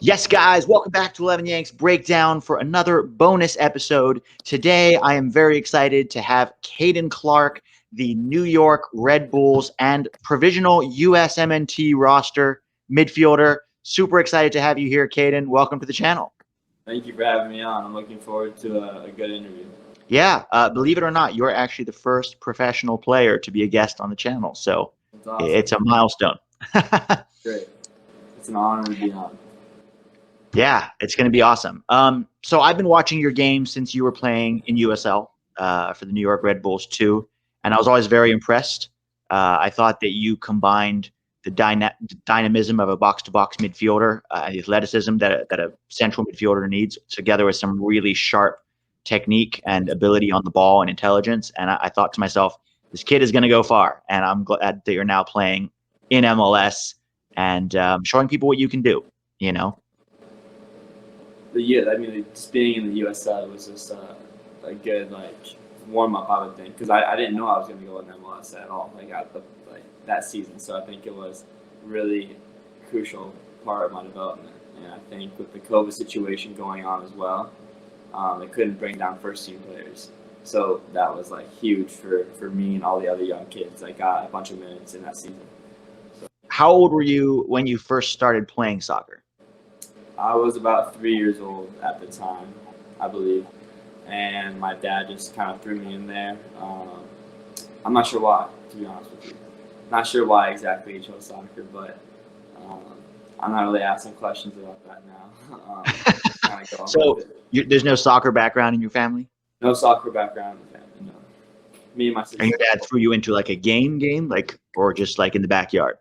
Yes, guys, welcome back to 11 Yanks Breakdown for another bonus episode. Today, I am very excited to have Caden Clark, the New York Red Bulls and provisional USMNT roster midfielder. Super excited to have you here, Caden. Welcome to the channel. Thank you for having me on. I'm looking forward to a good interview. Yeah, believe it or not, you're actually the first professional player to be a guest on the channel, so Awesome. it's a milestone. Great. It's an honor to be on. Yeah, it's going to be awesome. So I've been watching your games since you were playing in USL for the New York Red Bulls too, and I was always very impressed. I thought that you combined the dynamism of a box-to-box midfielder and the athleticism that a central midfielder needs, together with some really sharp technique and ability on the ball and intelligence. And I thought to myself, this kid is going to go far, and I'm glad that you're now playing in MLS and showing people what you can do, you know? Just being in the USL was just a good warm up, I would think, because I didn't know I was going to go in MLS at all, that season. So I think it was really crucial part of my development. And I think with the COVID situation going on as well, they couldn't bring down first team players. So that was huge for me and all the other young kids. I got a bunch of minutes in that season. So, how old were you when you first started playing soccer? I was about 3 years old at the time, I believe, and my dad just kind of threw me in there. I'm not sure why, to be honest with you. Not sure why exactly he chose soccer, but I'm not really asking questions about that now. So there's no soccer background in your family? No soccer background in the family, no. Me and my sister. And your dad threw you into a game, or just in the backyard?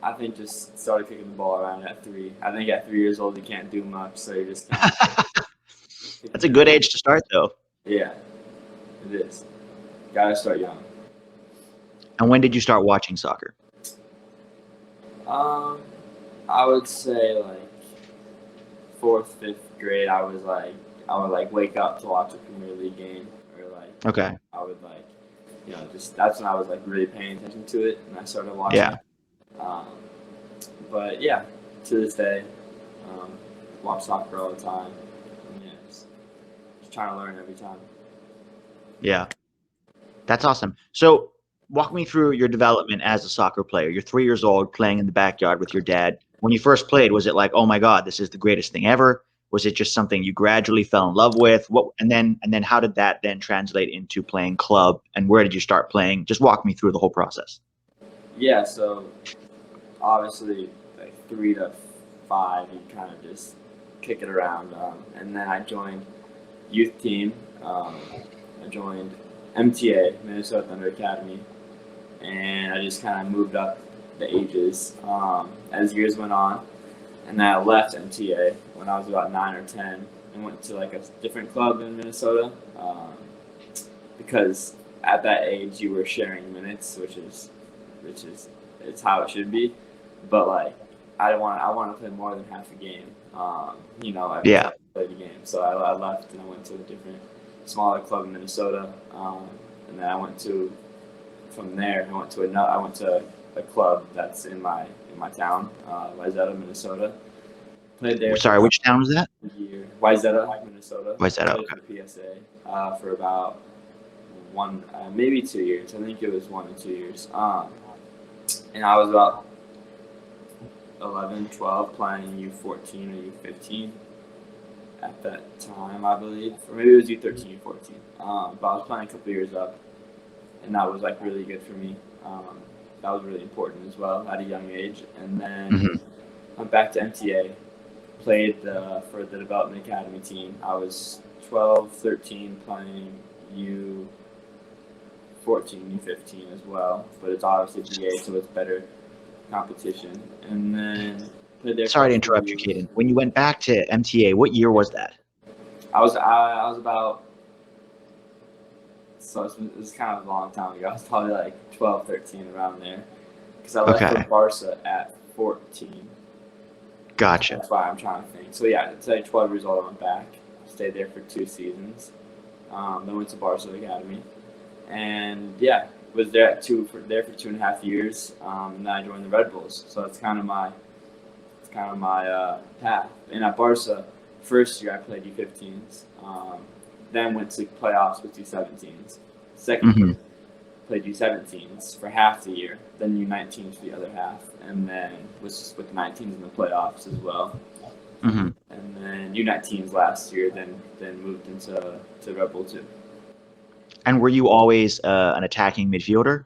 I think just started kicking the ball around at 3. I think at 3 years old you can't do much, so you're just That's a good age to start, though. Yeah, it is. Gotta start young. And when did you start watching soccer? I would say 4th, 5th grade. I would wake up to watch a Premier League game, or okay. I would that's when I was really paying attention to it, and I started watching. Yeah. It. But yeah, to this day, watch soccer all the time. And yeah, just trying to learn every time. Yeah, that's awesome. So walk me through your development as a soccer player. You're 3 years old, playing in the backyard with your dad. When you first played, was it oh my God, this is the greatest thing ever? Was it just something you gradually fell in love with? And then how did that then translate into playing club? And where did you start playing? Just walk me through the whole process. Yeah, so obviously 3 to 5, you kind of just kick it around. And then I joined youth team. I joined MTA, Minnesota Thunder Academy, and I just kind of moved up the ages as years went on. And then I left MTA when I was about 9 or 10 and went to a different club in Minnesota because at that age you were sharing minutes, which is it's how it should be. But I want to play more than half a game. I played a game, so I left and I went to a different, smaller club in Minnesota, and then from there I went to a club that's in my town, Wayzata, Minnesota. Played there. Sorry, which town was that? Wayzata, Minnesota. Wayzata, okay. For the PSA for about maybe 2 years. I think it was 1 or 2 years. And I was about 11, 12, playing U14 or U15 at that time, I believe. Or maybe it was U13, U14. But I was playing a couple years up, and that was really good for me. That was really important as well at a young age. And then went back to MTA, played for the Development Academy team. I was 12, 13, playing U14, U15 as well, but it's obviously BA, so it's better competition. And then played there. Sorry to interrupt you, Caden. When you went back to MTA, what year was that? I was about, so it was kind of a long time ago. I was probably 12, 13, around there, because I left for Barca at 14. Gotcha. That's why I'm trying to think. So yeah, it's 12 years old. I went back, stayed there for 2 seasons. Then went to Barca Academy, and yeah, was there for 2.5 years. And then I joined the Red Bulls. So it's kind of kind of my path. And at Barca, first year I played U15s, then went to playoffs with U17s. Second year, played U17s for half the year, then U19s for the other half, and then was just with the 19s in the playoffs as well. And then U19s last year, then moved into Red Bull 2. And were you always an attacking midfielder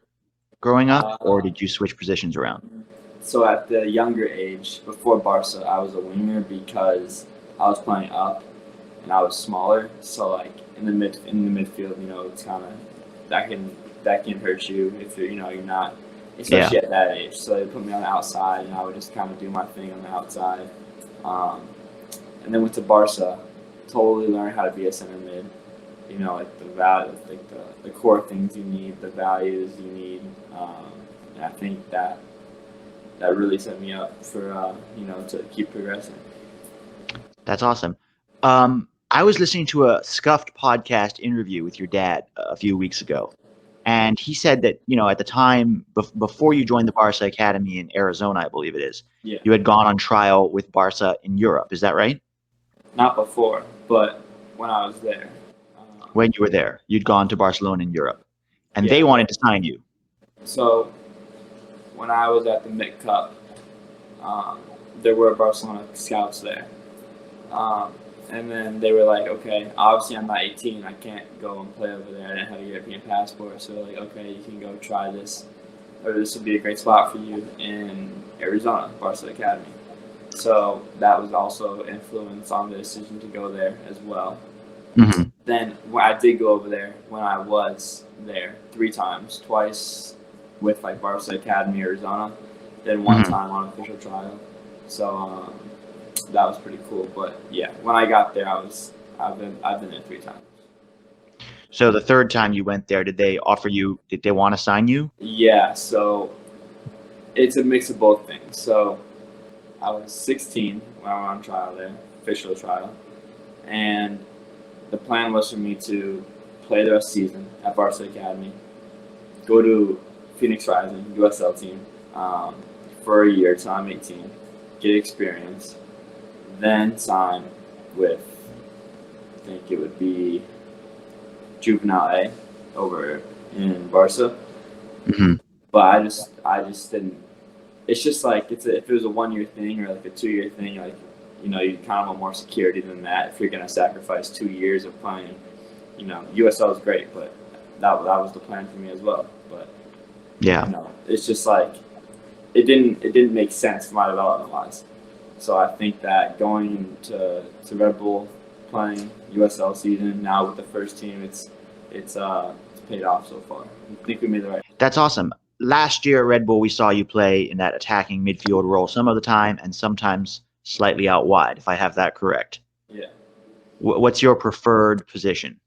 growing up, or did you switch positions around? So at the younger age, before Barca, I was a winger because I was playing up and I was smaller. So like in the midfield, you know, it's kind of that can hurt you if you're not, especially at that age. So they put me on the outside, and I would just kind of do my thing on the outside. And then went to Barca, totally learned how to be a center mid. You know, like the value, like the core things you need, the values you need. And I think that really set me up for to keep progressing. That's awesome. I was listening to a Scuffed podcast interview with your dad a few weeks ago, and he said that at the time before you joined the Barca Academy in Arizona, I believe it is, you had gone on trial with Barca in Europe. Is that right? Not before, but when I was there. When you were there, you'd gone to Barcelona in Europe, and they wanted to sign you. So when I was at the MIT Cup, there were Barcelona scouts there. And then they were like, okay, obviously I'm not 18. I can't go and play over there. I didn't have a European passport. So like, okay, you can go try this, or this would be a great spot for you in Arizona, Barca Academy. So that was also influence on the decision to go there as well. Then when I did go over there, when I was there 3 times, twice with like Barca Academy Arizona, then 1 time on official trial. So that was pretty cool. But yeah, when I got there, I've been there 3 times. So the 3rd time you went there, did they want to sign you? Yeah, so it's a mix of both things. So I was 16 when I went on trial there, official trial, and the plan was for me to play the rest of the season at Barca Academy, go to Phoenix Rising, USL team, for a year till I'm 18, get experience, then sign with, I think it would be Juvenile A over in Barca. But I just didn't. It's just like if it was a 1-year thing or like a 2-year thing, like you kind of want more security than that. If you're gonna sacrifice 2 years of playing, USL is great, but that was the plan for me as well. But it's just like it didn't make sense for my development wise. So I think that going to Red Bull, playing USL season now with the first team, it's paid off so far. I think we made the right. That's awesome. Last year at Red Bull, we saw you play in that attacking midfield role some of the time, and sometimes slightly out wide, if I have that correct. Yeah. What's your preferred position?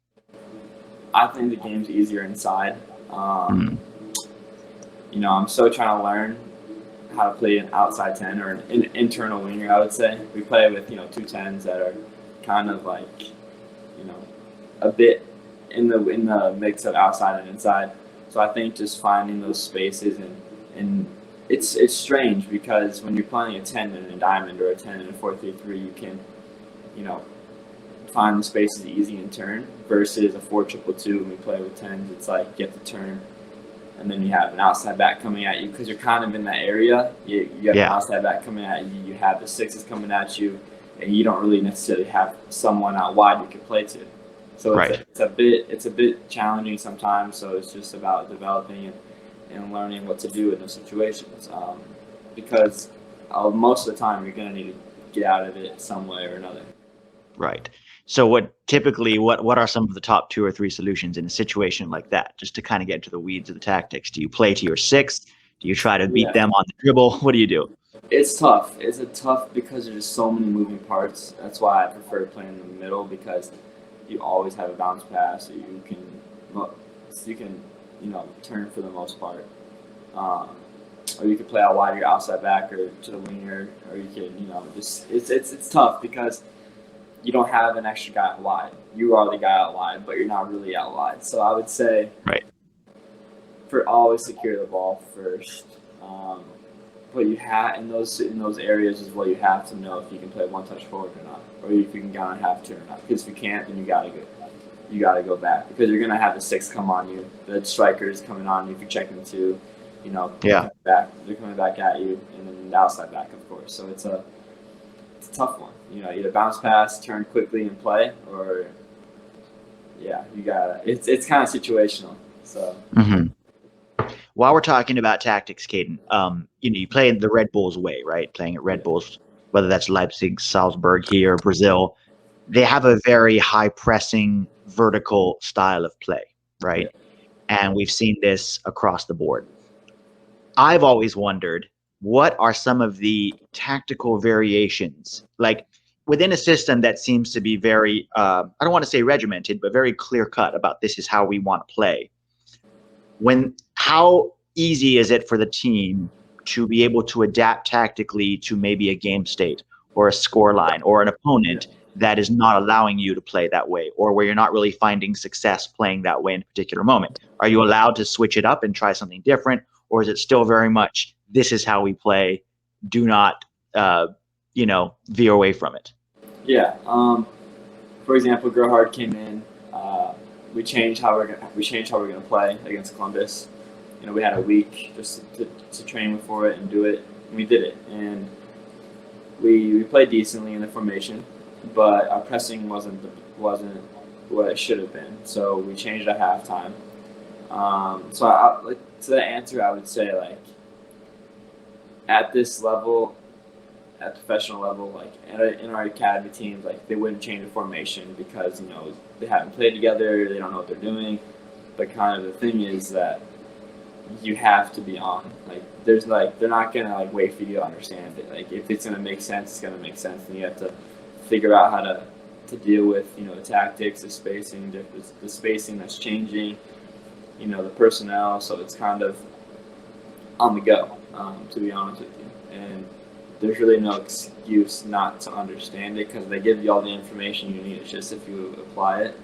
I think the game's easier inside. I'm still trying to learn how to play an outside 10 or an internal winger, I would say. We play with, 2 10s that are kind of like, a bit in the mix of outside and inside. So I think just finding those spaces and it's strange because when you're playing a 10 in a diamond or a 10 in a 4-3-3, you can, find the spaces easy and turn versus a 4-2-2 when we play with 10s. It's like you have to turn, and then you have an outside back coming at you because you're kind of in that area. You have an outside back coming at you. You have the 6s coming at you, and you don't really necessarily have someone out wide you can play to. So it's a bit challenging sometimes. So it's just about developing and learning what to do in those situations. Because most of the time you're going to need to get out of it some way or another. Right. So what are some of the top 2 or 3 solutions in a situation like that? Just to kind of get into the weeds of the tactics. Do you play to your 6? Do you try to beat them on the dribble? What do you do? It's tough. It's tough because there's so many moving parts. That's why I prefer playing in the middle because you always have a bounce pass. So you can turn for the most part. Or you can play out wide, your outside back or to the winger, or you can, it's tough because you don't have an extra guy out wide. You are the guy out wide, but you're not really out wide. So I would say, for always secure the ball first. what you have in those areas is what you have to know if you can play one touch forward or not, or if you can go on half turn or not. Because if you can't, then you gotta go back, because you're gonna have the six come on you, the strikers coming on you if you're checking two, Yeah. they're coming back at you, and then the outside back, of course. So it's a tough one. Either bounce pass, turn quickly and play, or you gotta. It's kind of situational. So. Mm-hmm. While we're talking about tactics, Caden, you play the Red Bulls way, right? Playing at Red Bulls, whether that's Leipzig, Salzburg here, Brazil, they have a very high pressing, vertical style of play, right? Yeah. And we've seen this across the board. I've always wondered, what are some of the tactical variations, like within a system that seems to be very, I don't want to say regimented, but very clear cut about this is how we want to play. How easy is it for the team to be able to adapt tactically to maybe a game state or a score line or an opponent that is not allowing you to play that way, or where you're not really finding success playing that way in a particular moment? Are you allowed to switch it up and try something different, or is it still very much, this is how we play, do not veer away from it? Yeah. For example, Gerhard came in. We changed how we're gonna play against Columbus. We had a week just to train for it and do it. And we did it, and we played decently in the formation, but our pressing wasn't what it should have been. So we changed at halftime. To that answer, I would say, like, at this level, at professional level, like in our academy teams, like, they wouldn't change the formation because they haven't played together, they don't know what they're doing. But kind of the thing is that you have to be on. Like, they're not gonna wait for you to understand it. Like, if it's gonna make sense, it's gonna make sense, and you have to figure out how to deal with the tactics, the spacing that's changing, the personnel. So it's kind of on the go, to be honest with you. And there's really no excuse not to understand it, because they give you all the information you need. It's just if you apply it.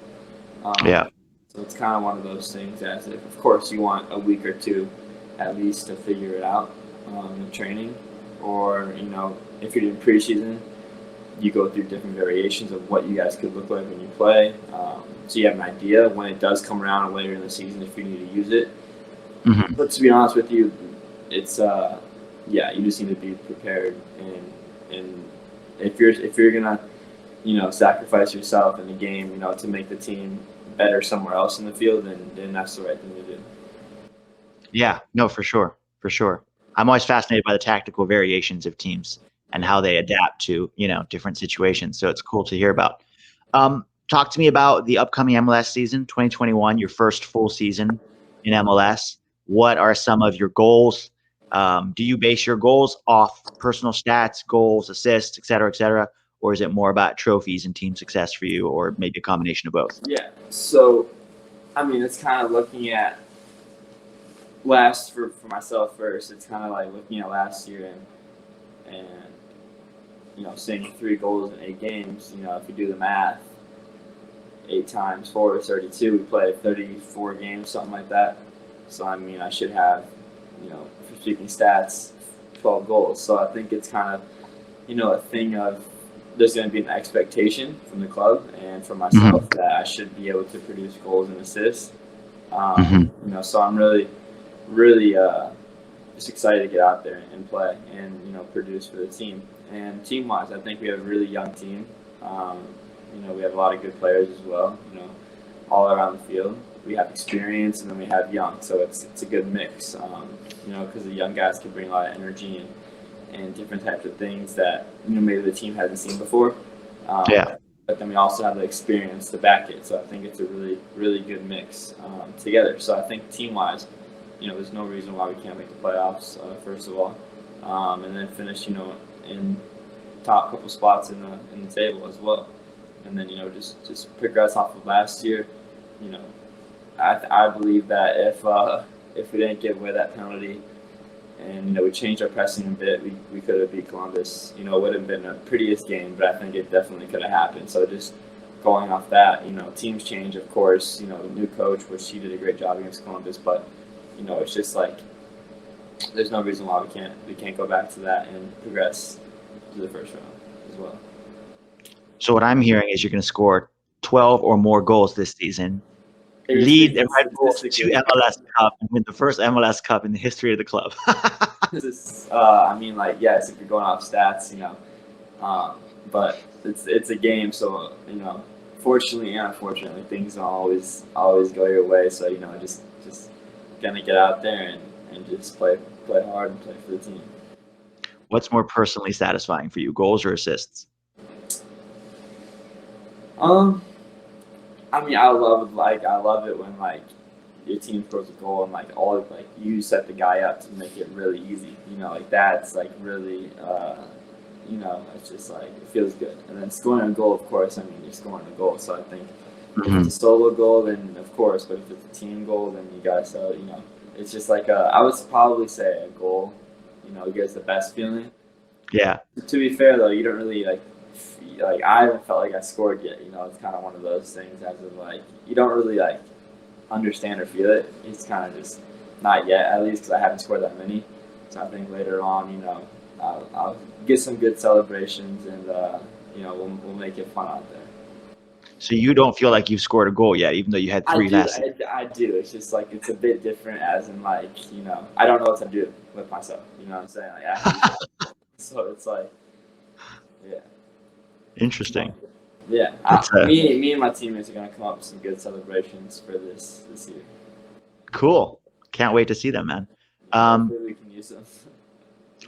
So it's kind of one of those things, as if, of course, you want a week or two at least to figure it out in training. Or, if you're doing preseason, you go through different variations of what you guys could look like when you play. So you have an idea when it does come around later in the season if you need to use it. Mm-hmm. But to be honest with you, it's you just need to be prepared, and if you're gonna sacrifice yourself in the game to make the team better somewhere else in the field, then that's the right thing to do. Yeah, no, for sure. I'm always fascinated by the tactical variations of teams and how they adapt to different situations. So it's cool to hear about. Talk to me about the upcoming MLS season 2021, your first full season in MLS. What are some of your goals? Do you base your goals off personal stats, goals, assists, et cetera, or is it more about trophies and team success for you, or maybe a combination of both? Yeah. So, it's kind of looking at for myself first. It's kind of like looking at last year and seeing 3 goals in 8 games. If you do the math, 8 times 4 is 32. We played 34 games, something like that. So I should have, for speaking stats, 12 goals. So I think it's kind of, a thing of, there's going to be an expectation from the club and from myself that I should be able to produce goals and assists. So I'm really just excited to get out there and play and produce for the team. And team-wise, I think we have a really young team. We have a lot of good players as well. All around the field. We have experience, and then we have young, so it's a good mix. Because the young guys can bring a lot of energy and different types of things that maybe the team hasn't seen before. But then we also have the experience to back it. So I think it's a really, really good mix together. So I think team-wise, there's no reason why we can't make the playoffs, first of all, and then finish, in top couple spots in the table as well. And then just progress off of last year. I believe that if we didn't give away that penalty and we changed our pressing a bit, we could have beat Columbus. It would have been a prettiest game, but I think it definitely could have happened. So just going off that, teams change, of course. The new coach, which he did a great job against Columbus, but it's just like there's no reason why we can't go back to that and progress to the first round as well. So what I'm hearing is you're going to score 12 or more goals this season, lead the Red Bulls to MLS Cup, and win the first MLS Cup in the history of the club. This is, I mean, like, yes, if you're going off stats, but it's a game, so fortunately and unfortunately, things don't always go your way. So just gonna get out there and just play hard and play for the team. What's more personally satisfying for you, goals or assists? I mean, I love it when your team throws a goal and you set the guy up to make it really easy. That's really it's just it feels good. And then scoring a goal, of course, I mean, you're scoring a goal. So I think if it's a solo goal, then of course, but if it's a team goal, then you guys, it's just I would probably say a goal, gives the best feeling. Yeah. To be fair though, you don't really I haven't felt like I scored yet. It's kind of one of those things as of you don't really understand or feel it. It's kind of just not yet, at least because I haven't scored that many. So I think later on, I'll get some good celebrations and we'll make it fun out there. So you don't feel like you've scored a goal yet, even though you had 3 last season? I do. It's just it's a bit different, as in I don't know what to do with myself. You know what I'm saying? So it's yeah. Interesting. Yeah, me and my teammates are gonna come up with some good celebrations for this year. Cool. Can't wait to see them, man. Hopefully we can use them.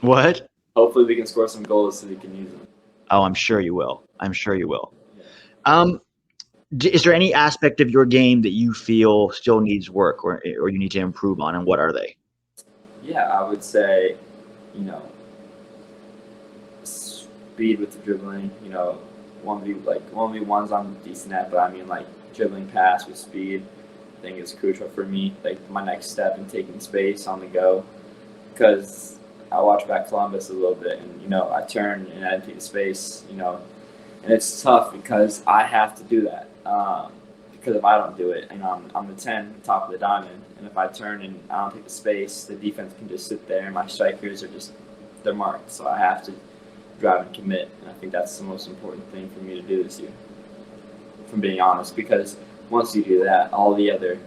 What? Hopefully we can score some goals so we can use them. Oh, I'm sure you will. Yeah. Is there any aspect of your game that you feel still needs work or you need to improve on, and what are they? Yeah, I would say, speed with the dribbling. 1v1's on decent at, but I mean dribbling pass with speed, I think is crucial for me. My next step in taking space on the go, because I watch back Columbus a little bit, and I turn and I take the space, and it's tough because I have to do that. Because if I don't do it, I'm the 10, top of the diamond, and if I turn and I don't take the space, the defense can just sit there, and my strikers they're marked. So I have to drive and commit, and I think that's the most important thing for me to do this year, from being honest, because once you do that, all the other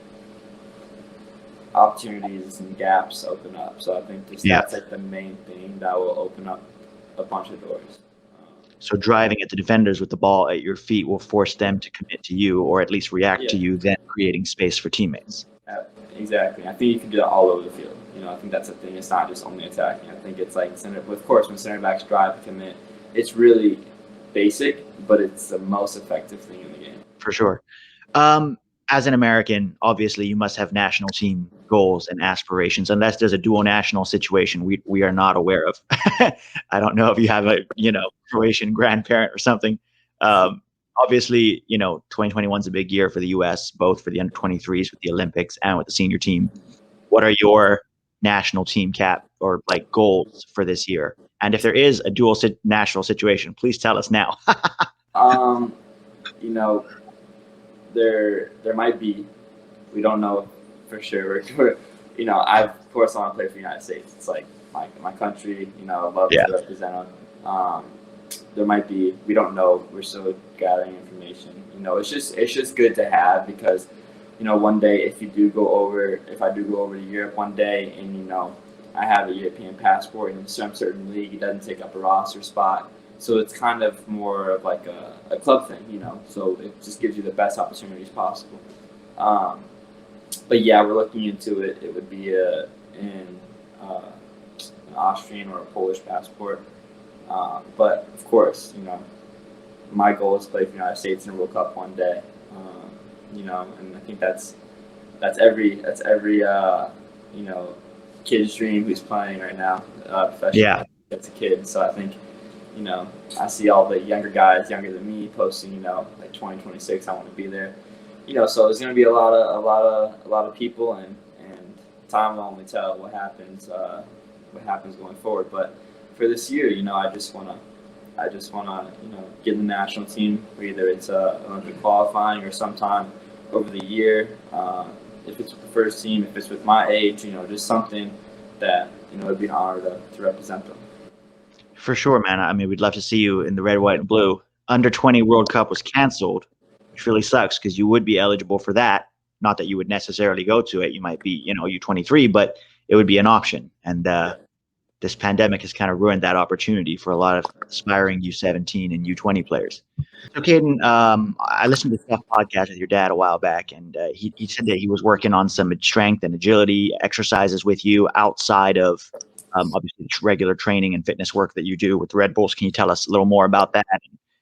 opportunities and gaps open up. So I think that's the main thing that will open up a bunch of doors. So driving at the defenders with the ball at your feet will force them to commit to you, or at least react to you, then creating space for teammates. Exactly. I think you can do that all over the field. I think that's the thing. It's not just only attacking. I think it's of course, when center backs drive and commit, it's really basic, but it's the most effective thing in the game. For sure. As an American, obviously, you must have national team goals and aspirations, unless there's a dual national situation we are not aware of. I don't know if you have a Croatian grandparent or something. Obviously, 2021 is a big year for the U.S., both for the under-23s with the Olympics and with the senior team. What are your national team cap or goals for this year? And if there is a dual national situation, please tell us now. There might be. We don't know for sure. I of course want to play for the United States. It's my country. I love to represent them. There might be. We don't know. We're still gathering information. It's just good to have, because one day if I do go over to Europe one day, and I have a European passport, and in some certain league it doesn't take up a roster spot. So it's kind of more of a club thing, so it just gives you the best opportunities possible. But yeah, we're looking into it. It would be an Austrian or a Polish passport. But of course, my goal is to play for the United States in a World Cup one day. And I think that's every kid's dream who's playing right now, professionally. Yeah. It's a kid, so I think I see all the younger guys, younger than me, posting 2026. I want to be there. So there's going to be a lot of people, and time will only tell what happens going forward. But for this year, I just want to get in the national team, either it's Olympic qualifying or sometime over the year. If it's with the first team, if it's with my age, just something that it'd be an honor to represent them. For sure, man. I mean, we'd love to see you in the red, white, and blue. Under 20 World Cup was canceled, which really sucks because you would be eligible for that. Not that you would necessarily go to it. You might be, U23, but it would be an option. And this pandemic has kind of ruined that opportunity for a lot of aspiring U17 and U20 players. So, Caden, I listened to Steph's podcast with your dad a while back, and he said that he was working on some strength and agility exercises with you outside of obviously regular training and fitness work that you do with the Red Bulls. Can you tell us a little more about that?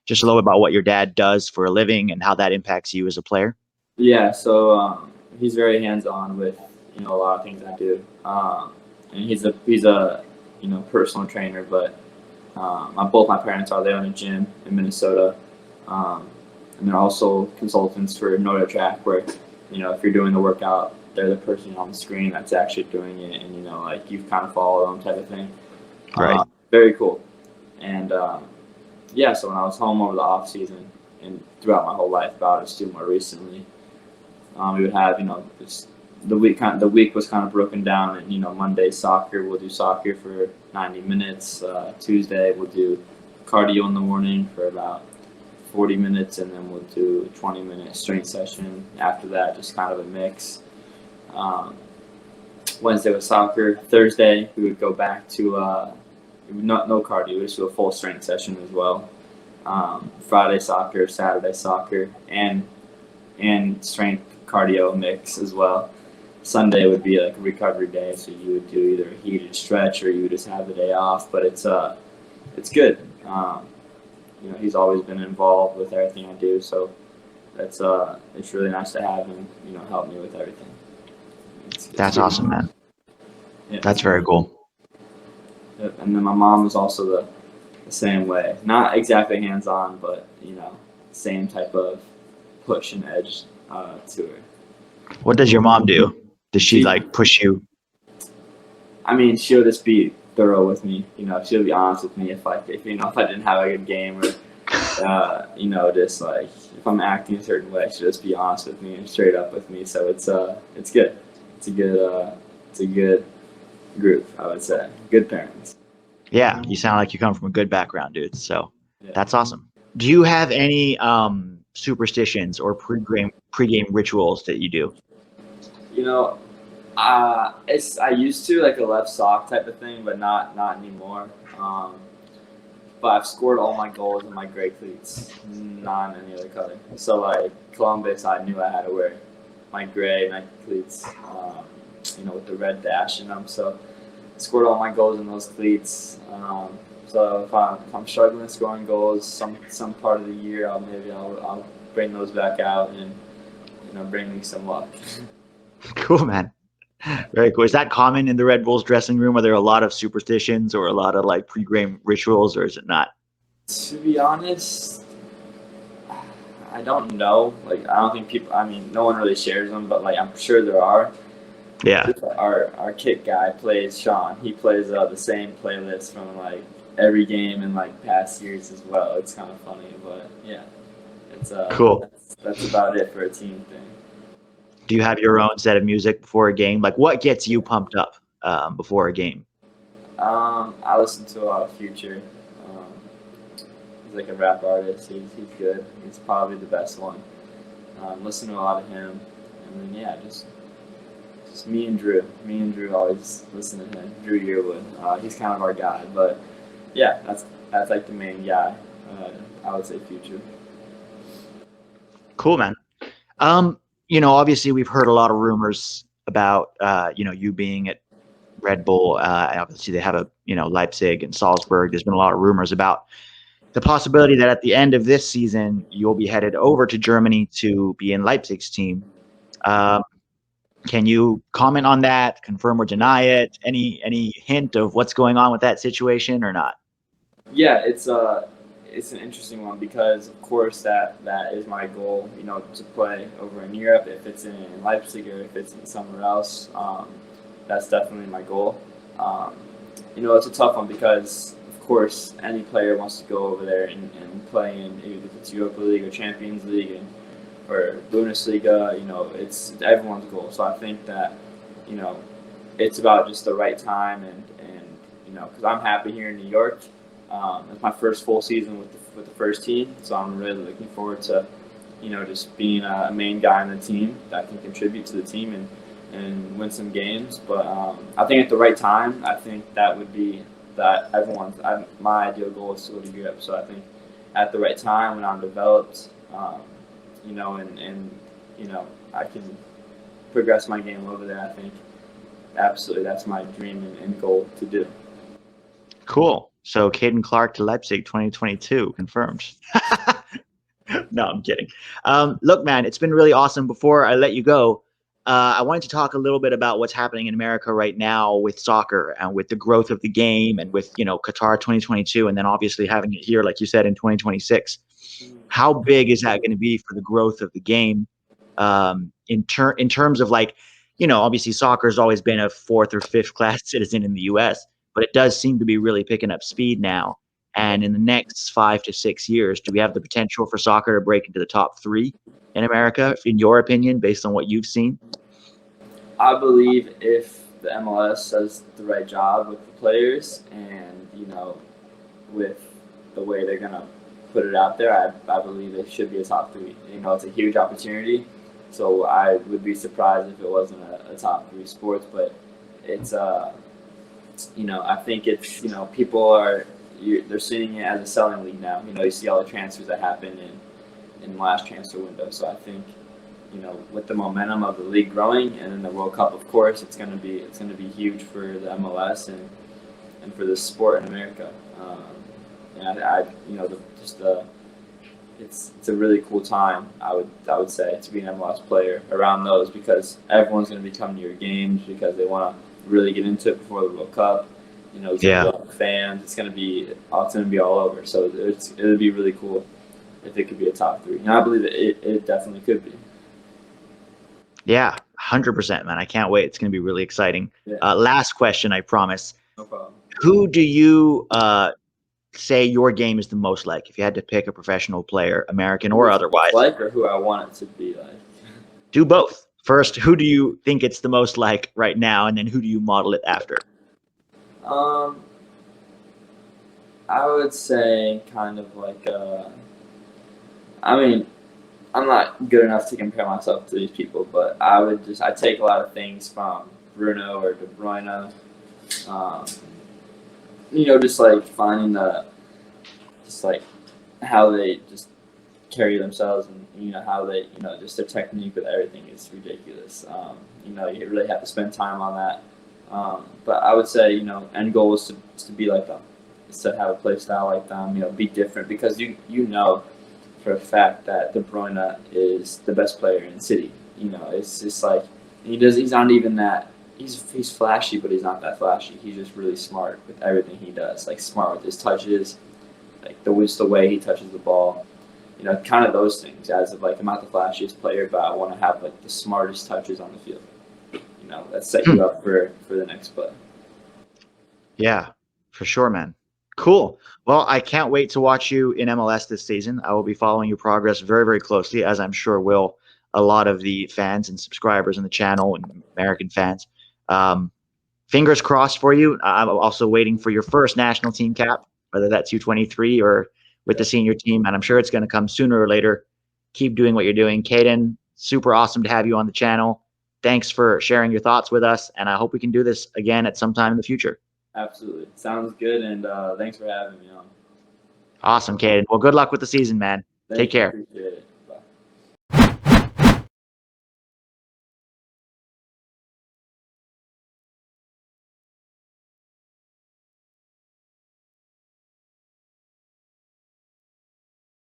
Just a little bit about what your dad does for a living and how that impacts you as a player? Yeah, so he's very hands-on with a lot of things I do, and he's a personal trainer. But both my parents are. They own a gym in Minnesota, and they're also consultants for Notre Track, where if you're doing the workout, they're the person on the screen that's actually doing it, and like you've kind of followed them type of thing. Right. Very cool. And yeah, so when I was home over the off season and throughout my whole life, but still more recently, we would have just the week was kind of broken down, and Monday soccer, we'll do soccer for 90 minutes. Tuesday we'll do cardio in the morning for about 40 minutes, and then we'll do a 20-minute strength session after that, just kind of a mix. Wednesday was soccer. Thursday we would go back to no cardio, we just do a full strength session as well. Friday soccer, Saturday soccer, and strength cardio mix as well. Sunday would be like a recovery day, so you would do either a heated stretch or you would just have the day off. But it's good. He's always been involved with everything I do, so it's really nice to have him help me with everything. That's awesome, man. Yeah. That's very cool. Yep. And then my mom is also the same way. Not exactly hands-on, but same type of push and edge to her. What does your mom do? Does she like push you? I mean, she'll just be thorough with me. She'll be honest with me if I didn't have a good game, or just like if I'm acting a certain way, she'll just be honest with me and straight up with me. So it's good. It's a good group, I would say. Good parents. Yeah, you sound like you come from a good background, dude. So That's awesome. Do you have any superstitions or pregame rituals that you do? I used to, like a left sock type of thing, but not anymore. But I've scored all my goals in my gray cleats, not in any other color. So like Columbus, I knew I had to wear my gray Nike cleats, with the red dash in them. So I scored all my goals in those cleats. So if I'm struggling scoring goals some part of the year, I'll bring those back out and bring me some luck. Cool, man. Very cool. Is that common in the Red Bulls dressing room? Are there a lot of superstitions or a lot of like pre-game rituals, or is it not? To be honest, I don't know. Like, I don't think people. I mean, no one really shares them, but like I'm sure there are. Yeah. Our kit guy plays Sean. He plays the same playlist from like every game in like past years as well. It's kind of funny, but yeah, it's cool. That's about it for a team thing. Do you have your own set of music before a game? Like, what gets you pumped up before a game? I listen to a lot of Future. He's like a rap artist. He's good. He's probably the best one. Listen to a lot of him, and then yeah, just me and Drew. Me and Drew always listen to him. Drew Yearwood. He's kind of our guy, but yeah, that's like the main guy. I would say Future. Cool, man. Obviously we've heard a lot of rumors about, you being at Red Bull. Obviously they have Leipzig and Salzburg. There's been a lot of rumors about the possibility that at the end of this season, you'll be headed over to Germany to be in Leipzig's team. Can you comment on that, confirm or deny it? Any hint of what's going on with that situation or not? Yeah, it's an interesting one because, of course, that is my goal, to play over in Europe. If it's in Leipzig or if it's in somewhere else, that's definitely my goal. It's a tough one because, of course, any player wants to go over there and play in either it's Europa League or Champions League or Bundesliga. It's everyone's goal. So I think that, it's about just the right time, and because I'm happy here in New York. It's my first full season with the first team, so I'm really looking forward to just being a main guy on the team that can contribute to the team and win some games. But I think at the right time, I think that would be that my ideal goal is to go to Europe. So I think at the right time when I'm developed, and I can progress my game over there. I think absolutely that's my dream and goal to do. Cool. So Caden Clark to Leipzig 2022 confirmed. No, I'm kidding. Look, man, it's been really awesome. Before I let you go, I wanted to talk a little bit about what's happening in America right now with soccer and with the growth of the game and with, Qatar 2022 and then obviously having it here, like you said, in 2026. How big is that going to be for the growth of the game in terms of obviously soccer has always been a fourth or fifth class citizen in the U.S., but it does seem to be really picking up speed now. And in the next 5 to 6 years, do we have the potential for soccer to break into the top 3 in America, in your opinion, based on what you've seen? I believe if the MLS does the right job with the players and, with the way they're going to put it out there, I believe it should be a top 3. It's a huge opportunity. So I would be surprised if it wasn't a top 3 sports, but it's, I think it's, people they're seeing it as a selling league now. You see all the transfers that happened in the last transfer window. So I think, with the momentum of the league growing and then the World Cup, of course, it's going to be huge for the MLS and for the sport in America. It's a really cool time. I would say to be an MLS player around those because everyone's going to be coming to your games because they want to really get into it before the World Cup. It's going to be fans. It's going to be all over. So it would be really cool if it could be a top 3. And I believe it definitely could be. Yeah, 100%, man. I can't wait. It's going to be really exciting. Yeah. Last question, I promise. No problem. Who do you say your game is the most like? If you had to pick a professional player, American or otherwise. Like or who I want it to be like? Do both. First, who do you think it's the most like right now, and then who do you model it after? I would say kind of like I'm not good enough to compare myself to these people, but I take a lot of things from Bruno or De Bruyne. Just like finding how they just carry themselves and how they just their technique with everything is ridiculous. You really have to spend time on that. But I would say end goal is to be like them, is to have a play style like them. Be different because you know for a fact that De Bruyne is the best player in the city. It's just like he's not even that. He's flashy, but he's not that flashy. He's just really smart with everything he does. Like smart with his touches, like the way he touches the ball. Kind of those things. As of I'm not the flashiest player, but I want to have the smartest touches on the field. That set you up for the next play. Yeah, for sure, man. Cool. Well, I can't wait to watch you in MLS this season. I will be following your progress very, very closely, as I'm sure will a lot of the fans and subscribers on the channel and American fans. Fingers crossed for you. I'm also waiting for your first national team cap, whether that's U23 or with the senior team, and I'm sure it's going to come sooner or later. Keep doing what you're doing. Caden, super awesome to have you on the channel. Thanks for sharing your thoughts with us, and I hope we can do this again at some time in the future. Absolutely. Sounds good, and thanks for having me on. Awesome, Caden. Well, good luck with the season, man. Take care. Appreciate it.